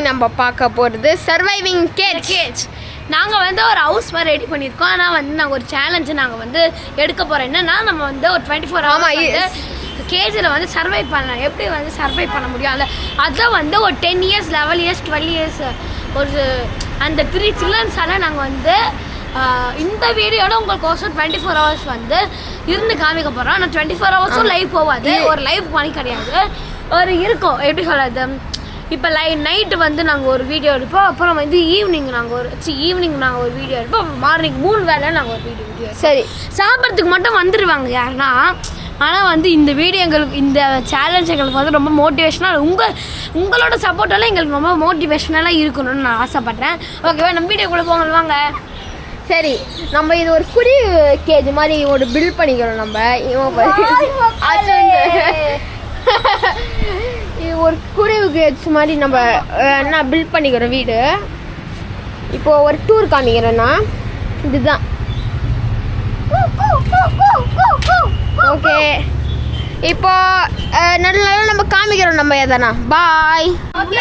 நம்ம பார்க்க போகிறது சர்வைவிங் கேஜ். நாங்கள் வந்து ஒரு ஹவுஸ் மாதிரி ரெடி பண்ணியிருக்கோம். ஆனால் வந்து நாங்கள் ஒரு சேலஞ்சு நாங்கள் வந்து எடுக்க போகிறோம். என்னன்னா நம்ம வந்து ஒரு 24 hours கேஜில் வந்து சர்வை பண்ணலாம். எப்படி வந்து சர்வை பண்ண முடியும் அதை வந்து ஒரு 10 years 11 years 12 years ஒரு அந்த 3 சில்ட்ரன்ஸால் நாங்கள் வந்து இந்த வீடியோட உங்களுக்கு 24 hours வந்து இருந்து காமிக்க போகிறோம். ஆனால் 24 hours லைவ் போகாது, ஒரு லைவ் பண்ணி கிடையாது, ஒரு இருக்கும் எப்படி சொல்லாது. இப்போ நைட்டு வந்து நாங்கள் ஒரு வீடியோ எடுப்போம், அப்புறம் வந்து ஈவினிங் நாங்கள் ஒரு வீடியோ எடுப்போம், மார்னிங் 3 வேளை நாங்கள் ஒரு வீடியோ. சரி, சாப்பிட்றதுக்கு மட்டும் வந்துடுவாங்க யாருன்னா. ஆனால் வந்து இந்த வீடியோ எங்களுக்கு, இந்த சேலஞ்ச் எங்களுக்கு வந்து ரொம்ப மோட்டிவேஷனாக, உங்களோட சப்போர்ட்டெல்லாம் எங்களுக்கு ரொம்ப மோட்டிவேஷனலாக இருக்கணும்னு நான் ஆசைப்பட்றேன். ஓகேவா, நம்ம வீடியோக்குள்ளே போங்க வாங்க. சரி, நம்ம இது ஒரு குடி கேஜ் மாதிரி ஒரு பில்ட் பண்ணிக்கிறோம். நம்ம இது ஒரு குருவி கேஜ் மாதிரி நம்ம என்ன பில்ட் பண்ணிக்கிறோம் வீடு. இப்போ ஒரு டூர் காமிக்கிறேன்னா இதுதான். ஓகே, இப்போ நல்ல நம்ம காமிக்கிறோம் நம்ம எதனா. பாய். உள்ள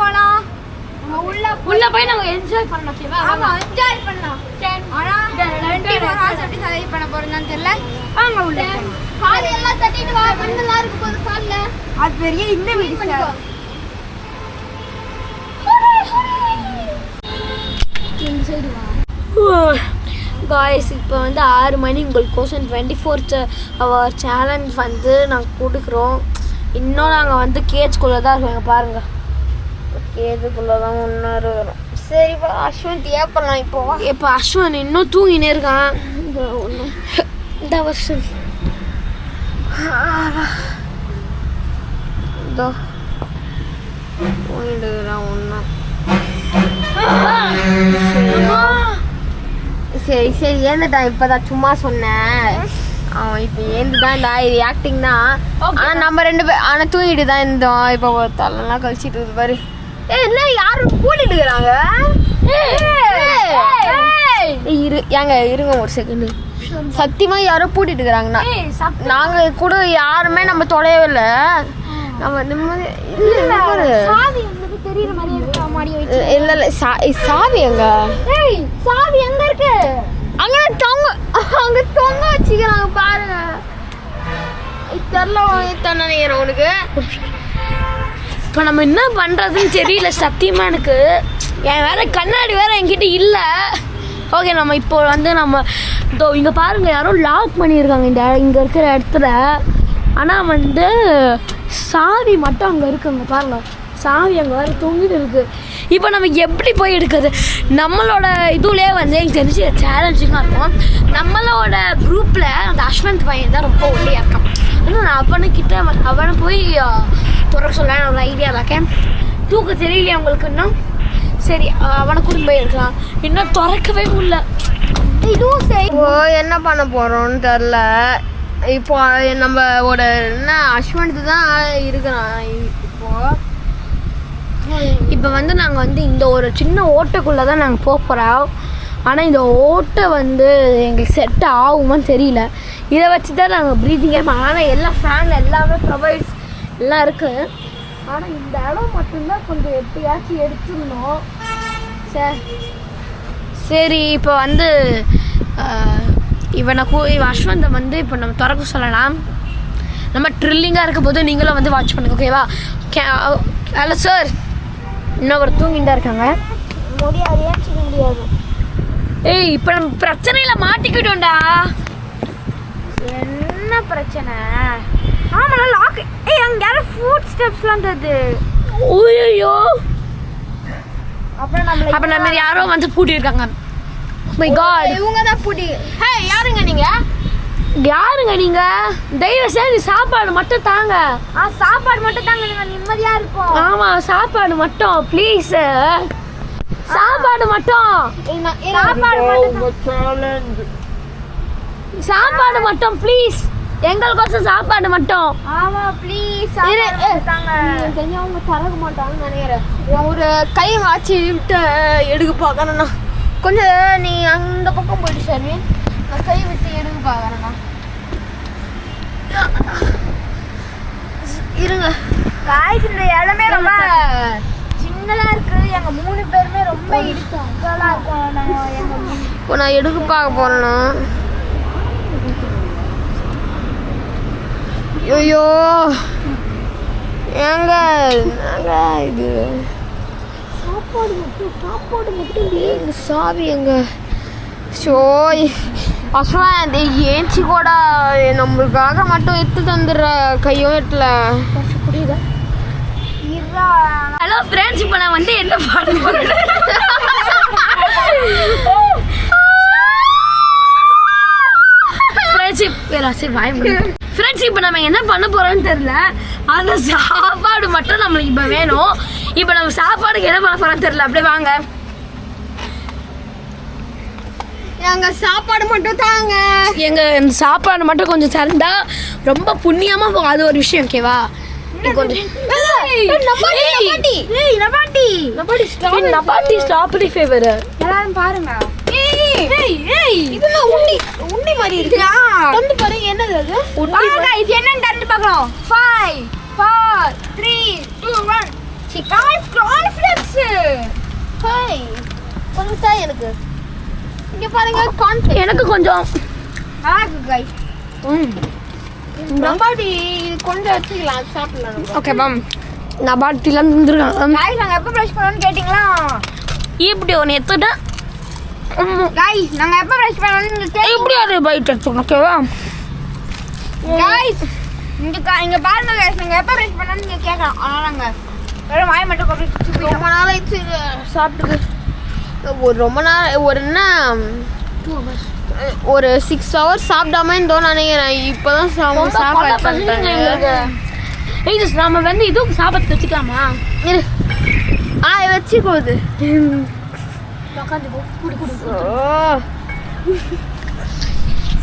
போலாம், உள்ள போய் நாங்க என்ஜாய் பண்ணலாம். ஓகேவா, ஆமா என்ஜாய் பண்ணலாம். ஆனா 24 hours எப்படி சர்வை பண்ண போறோம்னு தெரியல. வாங்க உள்ள. கால் எல்லாம் தட்டிட்டு வா, மண்ணெல்லாம் இருக்கு போது கால்ல. அது பெரிய இந்த வீடு பண்ணிக்கோ. இந்த சைடு வா. காய்ஸ், இப்போ வந்து 6 மணி. உங்களுக்கு 24th hour சேலஞ்ச் வந்து நாங்கள் கொடுக்குறோம். இன்னும் நாங்கள் வந்து கேஜ்குள்ளே தான் இருக்கோம். பாருங்கள், கேஜுக்குள்ளே தான் முன்னாடி வரும். சரிப்பா, அஸ்வன் தேப்பலாம். இப்போ அஸ்வன் இன்னும் தூங்கினே இருக்கான். இந்த வருஷம் இதோ போயிடுறான் ஒன்றா. சரி சரி, ஏந்துட்டான். இப்போதான் சும்மா சொன்னேன். அவன் இப்போ ஏந்துதான்டா. இது ஆக்டிங் தான். ஆனால் நம்ம 2 பேர் ஆனால் தூங்கிட்டு தான் இருந்தோம். இப்போ தலைலாம் கழிச்சிட்டு இருக்கு பாரு. என்ன யாரும் பூட்டிட்டு இருக்கிறாங்க? ஏங்க இருங்க ஒரு செகண்ட். சத்தியமா யாரும் பூட்டிட்டு இருக்கிறாங்கண்ணா. நாங்கள் கூட யாருமே நம்ம தொலைவே இல்லை. நம்ம நிம்மதி இல்ல இல்ல. சாவி எங்க? சாவி எங்க இருக்கு? அங்க தொங்க வச்சுக்கிறாங்க பாருங்க. தெரியல உனக்கு. இப்போ நம்ம என்ன பண்ணுறதுன்னு தெரியல சத்தியமா எனக்கு. என் வேற கண்ணாடி வேற என்கிட்ட இல்லை. ஓகே, நம்ம இப்போ வந்து நம்ம இதோ இங்கே பாருங்கள், யாரோ லாக் பண்ணியிருக்காங்க இங்கே இருக்கிற இடத்துல. ஆனால் வந்து சாவி மட்டும் அங்கே இருக்குங்க பாருங்க. சாவி அங்கே வேறு தூங்கிட்டு இருக்குது. இப்போ நம்ம எப்படி போய் எடுக்கிறது? நம்மளோட இதுலேயே வந்து எனக்கு தெரிஞ்சு சேலஞ்சிங்காக இருக்கும். நம்மளோட குரூப்பில் அந்த அஸ்வந்த் பையன் தான் ரொம்ப ஒல்லியாக இருக்கான். ஆனால் நான் அவனை போய் துறக்க சொல்ல ஒரு ஐடியா இருக்கேன். தூக்க தெரியலையா உங்களுக்கு இன்னும்? சரி, அவனை கூட போய் இருக்கலாம். இன்னும் திறக்கவே முடியல. இதுவும் சரி. இப்போ என்ன பண்ண போகிறோன்னு தெரில. இப்போ நம்மளோட என்ன அஸ்வந்த் தான் இருக்கிறான். இப்போ வந்து நாங்கள் வந்து இந்த ஒரு சின்ன ஓட்டைக்குள்ளே தான் நாங்கள் போக போகிறோம். ஆனால் இந்த ஓட்டை வந்து எங்களுக்கு செட் ஆகுமான்னு தெரியல. இதை வச்சு தான் நாங்கள் ப்ரீதிங்கே. ஆனால் எல்லாம் ஃபேன் எல்லாமே ப்ரொவைட்ஸ் எல்லாம் இருக்குது. ஆனால் இந்த இடம் மட்டும்தான் கொஞ்சம் எப்படியாச்சும் எடுத்துடணும். சரி, இப்போ வந்து இவன் அஸ்வந்தை வந்து இப்போ நம்ம திறக்க சொல்லலாம். நம்ம ட்ரில்லிங்காக இருக்க போது நீங்களும் வந்து வாட்ச் பண்ணுங்க. ஓகேவா? ஹலோ சார், இன்னும் ஒரு தூங்கிட்டா இருக்காங்க. முடியாது. ஏய், இப்போ நம்ம பிரச்சனையில் மாட்டிக்கிட்டோம்டா. என்ன பிரச்சனை? ஆமாம், லாக். ஏய், அங்கே யாரும் ஃபுட் ஸ்டெப்ஸ்லாம் இருந்தது. ஓய்யோ, அப்போ நம்ம யாரோ வந்து பூட்டியிருக்காங்க. மை காட், இவங்க தான் பூட்டி. ஹே, யாருங்க நீங்கள்? யாருங்க நீங்கள்? தயவு செய்து சாப்பாடு மட்டும் தாங்க. சாப்பாடு மட்டும் தாங்க, நீங்கள் நிம்மதியாக இருக்கும். ஆமாம், சாப்பாடு மட்டும் ப்ளீஸ். சாப்பாடு மட்டும். சாப்பாடு மட்டும் ப்ளீஸ். எங்களுக்கோசம் சாப்பாடு மட்டும். ஆமா ப்ளீஸ். அவங்க தரக மாட்டாங்கன்னு நினைக்கிறேன். ஒரு கை வாட்சி விட்டு எடுக்க பார்க்கறேண்ணா. கொஞ்சம் நீ அந்த பக்கம் போயிட்டு சரி, நான் கை விட்டு எடுக்க பார்க்கறேண்ணா. இருங்க காய்ச்சி. இந்த இடமே ரொம்ப நாங்கள் 3 பேருமே ரொம்ப இடுக்கலாக இருக்கோம். நாங்கள் இப்போ நான் எடுக்க பார்க்க போகிறேன்னா ஐயோ ஏங்க இது சாப்பாடு மட்டும் எங்க சாவி எங்க ஷோ அசலா இந்த ஏஞ்சி கூட நம்மளுக்காக மட்டும் எடுத்து தந்துடுற கையும் எட்டல புரியுதா. ஹலோ ஃப்ரெண்ட்ஸ், இப்போ நான் வந்து என்ன பாட போறேன் ஃப்ரெண்ட்ஸ், இப்போ நம்ம என்ன பண்ண போறோம்னு தெரியல. அந்த சாப்பாடு மட்டும் நம்மளுக்கு இப்போ வேணும். இப்போ நம்ம சாப்பாடுக்கு என்ன பண்ண போறோம்னு தெரியல. அப்படியே வாங்க. எங்க சாப்பாடு மட்டும் தாங்க. எங்க இந்த சாப்பாடு மட்டும் கொஞ்சம் தந்தா ரொம்ப புண்ணியமா போகும். அது ஒரு விஷயம். ஓகேவா? ஸ்ட்ராபெரி ஃபேவர் எல்லாரும் பாருங்க. இதெல்லாம் உண்ணி மாதிரி இருக்கு. தந்து பாருங்க என்னது அது. வாங்க இது என்னன்னு தந்து பார்க்கலாம். 5 4 3 2 1 சிக்கன் கார்ன்ஃப்ளேக்ஸ். ஹாய் கொஞ்சம் சாய் எனக்கு. இங்க பாருங்க கார்ன்ஃப்ளேக்ஸ். எனக்கு கொஞ்சம் ஆகு गाइस. நபாடி இது கொஞ்சம் வச்சுக்கலாம் சாப்பிடலாம். Okay ma'am. நபாட்டிலாம் தந்துருக்காங்க. गाइस நாங்க எப்ப பிரஷ் பண்ணனும்னு கேட்டிங்களா? இப்படி ஒன்னு எடுத்துட்டா गाइस நாங்க எப்ப பிரஷ் பண்ணனும்னு கேட்டிங்களா? இப்படி ஒரு பைட் எடுத்துக்கணும். ஓகேவா गाइस? இங்க பாருங்க गाइस, நாங்க எப்ப பிரஷ் பண்ணனும்னு கேட்கலாம். ஆனா நாங்க வெறும் வாய் மட்டும் கொப்பி ரொம்ப நாள் ஆயிடுச்சு சாப்பிட்டு. ரொம்ப நாள் ஒரு என்ன 2 hours ஒரு 6 hours சாப்பிடாம இருந்தோம் நினைக்கிறேன். இப்போதான் சாப்பாடு பண்ணுறேன். நம்ம வந்து இதுவும் சாப்பாடு வச்சுக்கலாமா? வச்சுக்கோது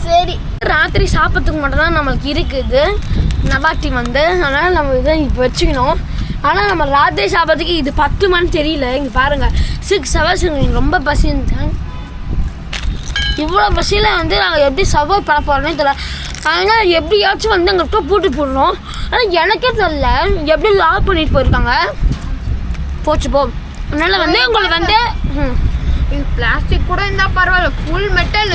சரி. ராத்திரி சாப்பிட்றதுக்கு மட்டும் தான் நம்மளுக்கு இருக்குது நபாட்டி வந்து. அதனால் நம்ம இதை இப்போ வச்சுக்கணும். ஆனால் நம்ம ராத்திரி சாப்பிட்றதுக்கு இது 10 மணி தெரியல. இங்கே பாருங்கள் 6 hours எங்களுக்கு ரொம்ப பசி இருந்துச்சு. இவ்வளோ பசியில் வந்து நாங்கள் எப்படி சர்வை பண்ண போகிறோன்னே தெரியல. அதனால் எப்படியாச்சும் வந்து எங்கள்கிட்ட பூட்டி போடணும். ஆனால் எனக்கே தெரியல எப்படி லாக் பண்ணிட்டு போயிருக்காங்க. போச்சு போ. அதனால் வந்து உங்களுக்கு வந்து இது பிளாஸ்டிக் கூட இருந்தால் பரவாயில்ல, ஃபுல் மெட்டல்.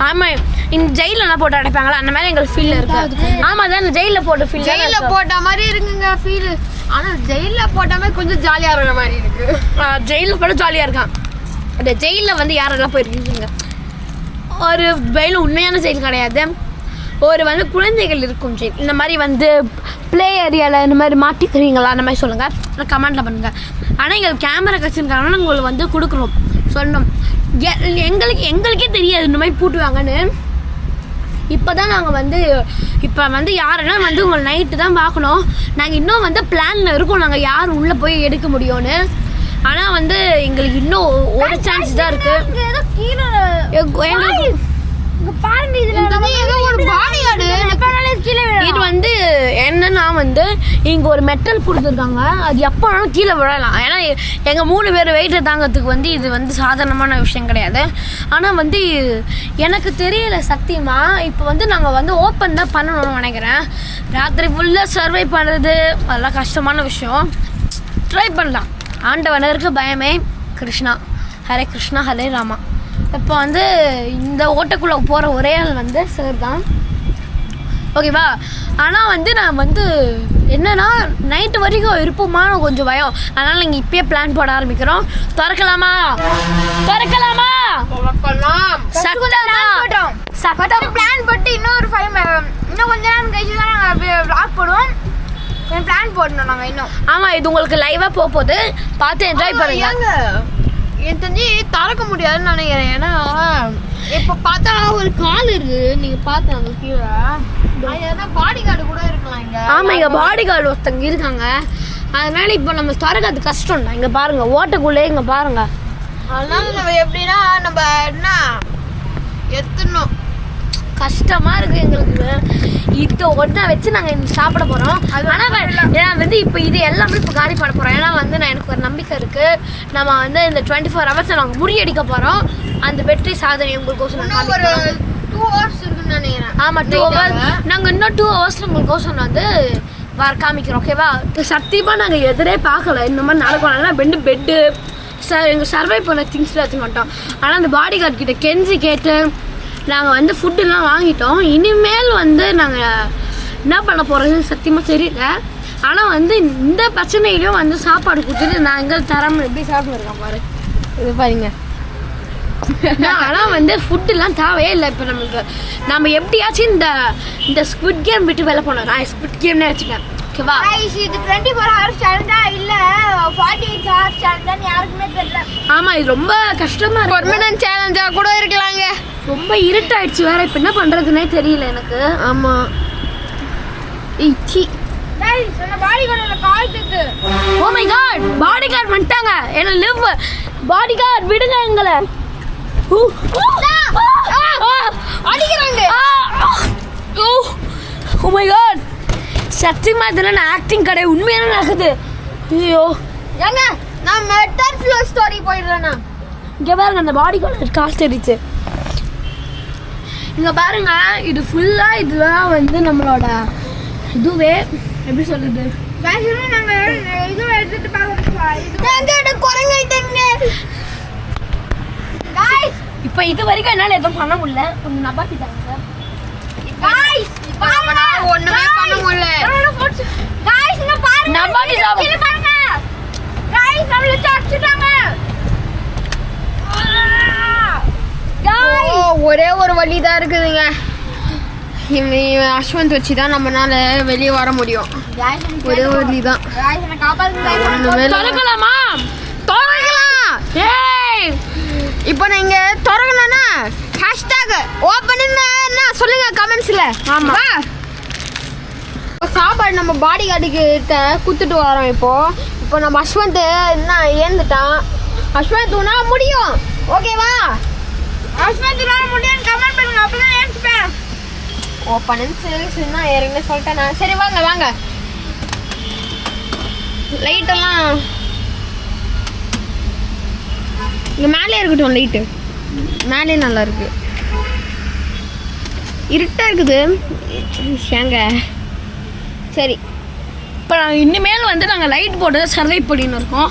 ஆமாம், இந்த ஜெயிலில் என்ன போட்டு அடைப்பாங்களா அந்த மாதிரி எங்களுக்கு ஃபீல் இருக்குது. ஆமாம், அதான் இந்த ஜெயிலில் போட்ட ஃபீல். ஜெயிலில் போட்ட மாதிரி இருக்குங்க ஃபீல். ஆனால் ஜெயிலில் போட்ட மாதிரி கொஞ்சம் ஜாலியாக இருக்கிற மாதிரி இருக்குது. ஜெயிலில் போட ஜாலியாக இருக்கான். அந்த ஜெயிலில் வந்து யாரெல்லாம் போயிருக்கீங்க? ஒரு ஜெயில் உண்மையான ஜெயில் கிடையாது. ஒரு வந்து குழந்தைகள் இருக்கும் ஜெயில். இந்த மாதிரி வந்து ப்ளே ஏரியாவில் இந்த மாதிரி மாட்டிக்கிறீங்களா அந்த மாதிரி சொல்லுங்கள், கமெண்ட்டில் பண்ணுங்கள். ஆனால் எங்களுக்கு கேமரா கட்சிருக்காங்கன்னா உங்களுக்கு வந்து கொடுக்குறோம் சொல்லணும். எங்களுக்கே தெரியாது இந்த மாதிரி பூட்டுவாங்கன்னு. இப்போ தான் நாங்கள் வந்து இப்போ வந்து யாருன்னா வந்து உங்களை நைட்டு தான் பார்க்கணும். நாங்கள் இன்னும் வந்து பிளானில் இருக்கோம் நாங்கள் யார் உள்ளே போய் எடுக்க முடியும்னு. ஆனால் வந்து எங்களுக்கு இன்னும் ஒரு சான்ஸ் தான் இருக்குது. இது வந்து என்னன்னா வந்து இங்கே ஒரு மெட்டல் கொடுத்துருக்காங்க. அது எப்போ வேணாலும் கீழே விழலாம். ஏன்னா எங்கள் 3 பேர் வெயிட்டை தாங்கிறதுக்கு வந்து இது வந்து சாதாரணமான விஷயம் கிடையாது. ஆனால் வந்து எனக்கு தெரியல சத்தியமா. இப்போ வந்து நாங்கள் வந்து ஓப்பன் தான் பண்ணணும்னு நினைக்கிறேன். ராத்திரி ஃபுல்லாக சர்வை பண்ணுறது அதெல்லாம் கஷ்டமான விஷயம். ட்ரை பண்ணலாம். ஆண்டவனருக்கு பயமே கிருஷ்ணா. ஹரே கிருஷ்ணா ஹரே ராமா. இப்போ வந்து இந்த ஓட்டைக்குள்ளே போகிற ஒரே ஆள் வந்து சார் தான். ஓகேவா? ஆனால் வந்து நான் வந்து என்னன்னா நைட்டு வரைக்கும் இருப்போமான்னு கொஞ்சம் பயம். அதனால் நீங்கள் இப்பயே பிளான் போட ஆரம்பிக்கிறோம். திறக்கலாமா? சத்தம் பிளான் போட்டு இன்னும் கொஞ்ச நேரம் கழிச்சு தான் நாங்கள் vlog போடுவோம். பிளான் போடணும் நாங்கள் இன்னும். ஆமாம், இது உங்களுக்கு லைவாக போகுது. பார்த்து என்ஜாய் பண்ணுங்க. என் தெரிஞ்சு திறக்க முடியாதுன்னு நினைக்கிறேன். ஏன்னா இப்போ பார்த்தா ஒரு கால் இருக்கு. நீங்கள் பார்த்தாங்க கீழே பாடி கார்டு கூட இருக்கலாம் இங்கே. ஆமாம், இங்கே பாடி கார்டு ஒருத்தங்க இருக்காங்க. அதனால இப்போ நம்ம திறக்கிறது கஷ்டம் தான். இங்கே பாருங்க ஓட்டைக்குள்ளே இங்கே பாருங்க. அதனால நம்ம எப்படின்னா நம்ம என்ன எத்தணும் கஷ்டமாக இருக்குது எங்களுக்கு. இது ஒன்றா வச்சு நாங்கள் இன்னைக்கு சாப்பிட போகிறோம். ஆனால் வந்து இப்போ இது எல்லாமே இப்போ காலி பண்ண போகிறோம். ஏன்னா வந்து எனக்கு ஒரு நம்பிக்கை இருக்குது. நம்ம வந்து இந்த 24 hours நாங்கள் முறியடிக்க போகிறோம். அந்த வெற்றி சாதனை உங்களுக்கோசம் ஒரு 2 hours இருக்குன்னு நினைக்கிறேன். ஆமாம், 2 hours. நாங்கள் இன்னும் 2 hours உங்களுக்கோசம் வந்து காமிக்கிறோம். ஓகேவா? இப்போ சத்தியமாக நாங்கள் எதிரே பார்க்கல இந்த மாதிரி நடக்கும். பெட்டு எங்கள் சர்வை பண்ண திங்ஸ்லாம் எடுத்து மாட்டோம். ஆனால் அந்த பாடி கார்டு கிட்ட கெஞ்சி கேட்டு நாங்கள் வந்து ஃபுட்டுலாம் வாங்கிட்டோம். இனிமேல் வந்து நாங்கள் என்ன பண்ண போகிறதுன்னு சத்தியமாக தெரியல. ஆனால் வந்து இந்த பிரச்சனையிலையும் வந்து சாப்பாடு கொடுத்துட்டு நாங்கள் தராமல் எப்படி சாப்பிட்டுருக்கோம் பாரு. இது பாருங்க. ஆனால் வந்து ஃபுட்டுலாம் தேவையே இல்லை. இப்போ நம்ம எப்படியாச்சும் இந்த ஸ்குவிட் கேம் விட்டு வெளில போனோம். நான் ஸ்குவிட் கேம்னே வச்சுட்டேன். ஓகேவா? இது 24 hours சேலஞ்சா இல்ல 48 hours சேலஞ்சான்னு யாருக்குமே தெரியல. ஆமாம், இது ரொம்ப கஷ்டமாக இருக்கு. பெர்மனன்ட் சேலஞ்சா கூட இருக்கலாங்க. ரொம்ப இருட்டாயிடுச்சு வேற. இப்போ என்ன பண்ணுறதுனே தெரியல எனக்கு. ஆமாம். பாடி கார்டோட கால் தூக்கு. Oh my god, body guard வந்துட்டாங்க. என்ன லிவ் பாடி கார்டு விடுங்க எங்களை. அடிக்கிறாங்க. ஓ மை காட், சத்தியமா இதெல்லாம் நான் ஆக்டிங் கிடையாது, உண்மையான நடக்குது. ஐயோ ஏங்க நான் மெட்டல் ஃப்ளோ ஸ்டோரி போயிடுறேன்னா. இங்கே பாருங்க, அந்த பாடி கார்டு காசு தெரிச்சு. இங்கே பாருங்க, இது ஃபுல்லாக இதெல்லாம் வந்து நம்மளோட இதுவே எப்படி சொல்றது, நாங்க இது எடுத்துட்டு பார்க்கறோம். குரங்கிட்டேங்க गाइस. இப்போ இது வரைக்கும் என்னால் எதுவும் பண்ண முடியல. கொஞ்சம் நபாத்திட்டாங்க गाइस. பாருங்க, ஒண்ணுமே பண்ண முடியல. गाइस இங்க பாருங்க, நபாத்தி சாவு. இங்க பாருங்க गाइस, நம்மள சாச்சிட்டாங்க. गाइस ஒரே ஒரு வழி தான் இருக்குதுங்க. அஸ்வந்த் வச்சு தான் நம்மளால வெளியே வர முடியும். ஒரே ஒரு வழி தான். गाइस என்ன காப்பாத்துங்க. திறக்கலாமா? திறக்கலாம். ஏய், இப்போ நீங்க திறக்கணும்னா ஹேஷ்டாக் ஓபன் என்ன சொல்லுங்க கமெண்ட்ஸ்ல. ஆமா. சாப்பாடு நம்ம பாடி கார்டு கிட்ட குத்துட்டு வரோம். இப்போ நம்ம அஸ்வந்த் என்ன ஏந்துட்டான். அஸ்வந்த் உன்னால முடியும், ஓகேவா? அஸ்வந்த் உன்னால முடியும் கமெண்ட் பண்ணுங்க, அப்பதான் ஏந்துப்பேன். ஓபன் சொன்னா ஏற்கனவே சொல்லிட்டேன் நான். சரி வாங்க வாங்க. லைட் எல்லாம் இங்க மேலே இருக்கட்டும். லைட்டு மேலே நல்லா இருக்கு. இருட்டா இருக்குது ஏங்க. சரி, இப்போ நாங்கள் இனிமேல் வந்து நாங்கள் லைட் போட்டு சர்வை பண்ணின்னு இருக்கோம்.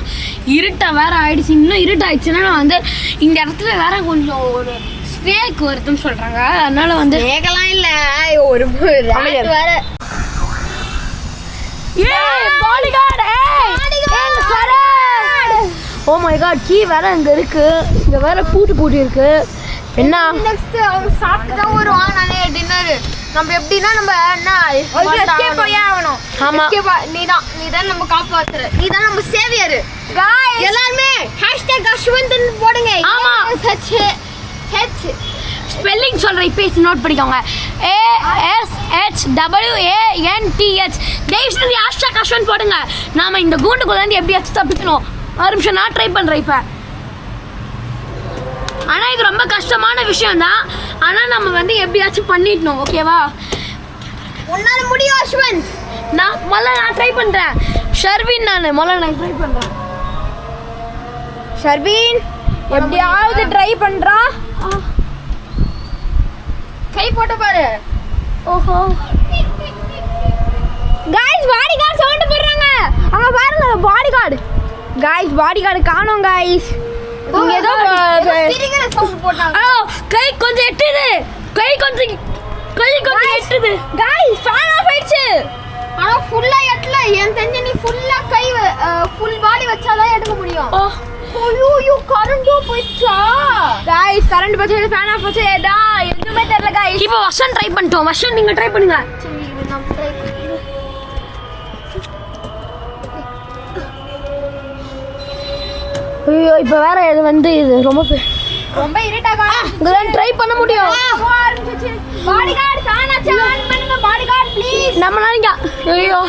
இருட்டாக வேறு ஆயிடுச்சு. இன்னும் இருட்டாயிடுச்சுன்னா வந்து இந்த இடத்துல வேற கொஞ்சம் ஒரு ஸ்னேக் வருதுன்னு சொல்கிறாங்க. அதனால வந்து கேட்கலாம் இல்லை ஒரு வேற. ஓ மை காட், கீ வேற இங்கே இருக்கு. இங்கே வேற பூட்டி இருக்கு. என்ன நெக்ஸ்ட் அவங்க சாப்பிட்டு தான் வருவாங்க. நானே டின்னர் நம்ம எப்படின்னா நம்ம என்ன போய் ஆகணும். ஆமா, நீதான் நம்ம காப்பாத்துற, நீதான் நம்ம சேவியர். गाइस எல்லாரும் #அஸ்வந்த் போடுங்க. ஆமா, ஹெச் ஸ்பெல்லிங் சொல்ற இப்போ நோட் பண்ணிக்கோங்க. ASHWANTH. தயவுசெய்து #அஸ்வந்த் போடுங்க. நாம இந்த கூண்டுக்குள்ள இருந்து எப்படியாச்சும் தப்பிக்கணும். ஒரு நிமிஷம் நான் ட்ரை பண்றேன் இப்போ. ஆனால் இது ரொம்ப கஷ்டமான விஷயம் தான். ஆனால் நம்ம வந்து எப்படியாச்சும் பண்ணிடணும், ஓகேவா? உன்னால முடியும் அஸ்வந்த். நான் ட்ரை பண்ணுறேன். ஷர்வின் நான் ட்ரை பண்ணுறேன். ஷர்வின் எப்படியாவது ட்ரை பண்ணுறா. கை போட்டு பாரு. ஓஹோ गाइस, பாடி கார்டு சவுண்ட் போடுறாங்க. அங்க பாருங்க body guard. Guys body guard காணோம் गाइस. இங்க ஏதோ ஸ்பீக்கர் சவுண்ட் போட்டாங்க. கை கொஞ்சம் எட்டுது. கை கொஞ்சம் எட்டுது. गाइस ஃபேன் ஆஃப் ஆயிடுச்சு. ஆனா ஃபுல்லா எட்டல. ஏன் தெரிஞ்ச நீ ஃபுல்லா கை ஃபுல் பாடி வச்சாதான் எடுக்க முடியும். ஐயோ கரண்ட் போயிடுச்சா. गाइस கரண்ட் போச்சு, ஃபேன் ஆஃப் போச்சு. ஏதா எதுவுமே தெரியல गाइस. இப்போ வர்ஷன் ட்ரை பண்ணிட்டோம். வர்ஷன் நீங்க ட்ரை பண்ணுங்க. சரி இது நம்ம ட்ரை பண்ணி. ஐயோ இப்போ வேற இது வந்து இது ரொம்ப இருட்டாக இதெல்லாம் ட்ரை பண்ண முடியும். பாடி கார்டு சானாச்சு ஆன் பண்ணுங்க. Body guard please. நம்மளால ஐயோ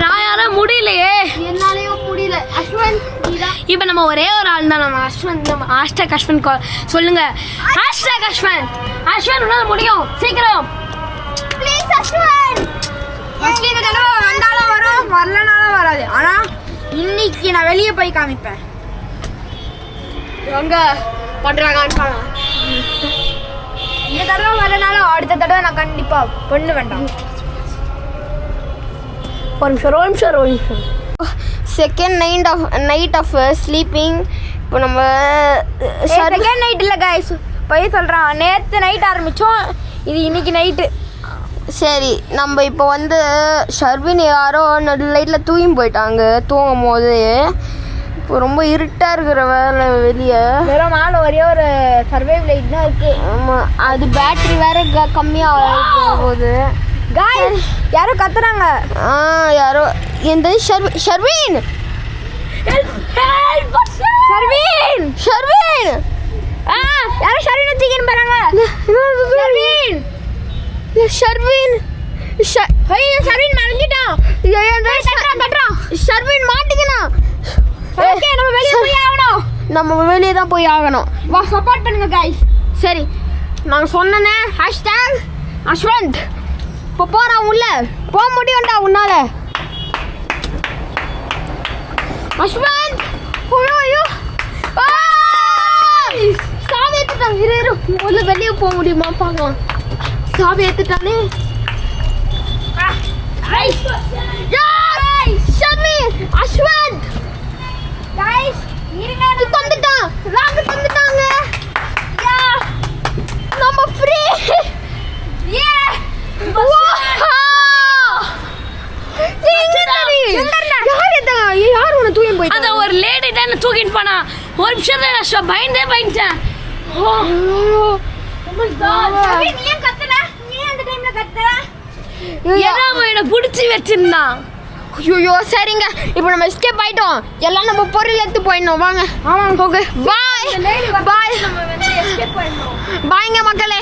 நான் யாரும் முடியலையே. என்னாலயும் முடியல. அஸ்வந்த் நீதான். இப்போ நம்ம ஒரே ஒரு ஆள் தான். நம்ம அஸ்வந்த், நம்ம #அஸ்வந்த் சொல்லுங்க. #அஸ்வந்த் உன்னால முடியும், சீக்கிரம் ப்ளீஸ் அஸ்வந்த். இந்த தடவை வந்தாலும் வரும், வரலனாலும் வராது. ஆனா இன்னைக்கு நான் வெளியே போய் காமிப்பேன். எங்க பண்றாங்கன்னு பாருங்க. இந்த தடவை வரனாலும் அடுத்த தடவை நான் கண்டிப்பா பண்ண வேண்டாம். ஒரு நிமிஷம். செகண்ட் நைட் ஆஃப் ஸ்லீப்பிங் இப்போ நம்ம செகண்ட் நைட் இல்லை கைஸ், போய் சொல்கிறான். நேற்று நைட் ஆரம்பித்தோம், இது இன்னைக்கு நைட்டு. சரி, நம்ம இப்போ வந்து ஷர்வின் யாரோ நடு லைட்டில் தூங்கி போயிட்டாங்க. தூங்கும் போது இப்போ ரொம்ப இருட்டாக இருக்கிற வேலை வெளியே. வெறும் நாள் ஒரே ஒரு சர்வைவ் லைட் தான் இருக்குது. ஆமாம், அது பேட்ரி வேறு கம்மியாக போகுது. காய்ஸ் யாரோ கத்துறாங்க. யாரோ எந்த ஷர்வின் ஷர்வீன் ஷர்வின் யாரோ ஷர்வீனை தூக்கின்னு போகிறாங்க. ஷர்வின் ஷர்வீன் மறைஞ்சிட்டான். ஷர்வின் மாட்டிக்கணும். ஓகே, நம்ம வெளியே போய் ஆகணும். நம்ம வெளியே தான் போய் ஆகணும். வா, சப்போர்ட் பண்ணுங்க கைஸ். சரி, நாங்கள் சொன்னேனே ஹேஷ்டேக் அஸ்வந்த். இப்போ போகிறான் உள்ள, போக முடியும்டா உன்னால. அஸ்வந்த், ஐயோ சாவி ஏற்றுட்டான். இரு உள்ள வெளியே போக முடியுமா பார்க்கலாம். சாவி ஏற்றுட்டானே. அஸ்வந்த் கைஸ் இருங்க, தந்துட்டான். ராகு தந்துட்டாங்க. நம்ம ஃப்ரீ. யார் உன்னை தூக்கி போய் அத ஒரு லேடி தான் தூக்கிட்டு போனா. ஒரு நிமிஷத்துல நான் பயந்துட்டேன். நீ ஏன் கத்துற? நீ அந்த டைம்ல கத்துற? ஏன்னா என்ன புடிச்சு வச்சிருந்தான். ஐயோ சரிங்க, இப்போ நம்ம எஸ்கேப் ஆயிட்டோம். எல்லாம் நம்ம பொருள் எடுத்து போயிடணும். வாங்க. ஆமா, ஓகே, பாய் பாய். நம்ம வந்து எஸ்கேப் பண்ணோம். பாய்ங்க மக்களே.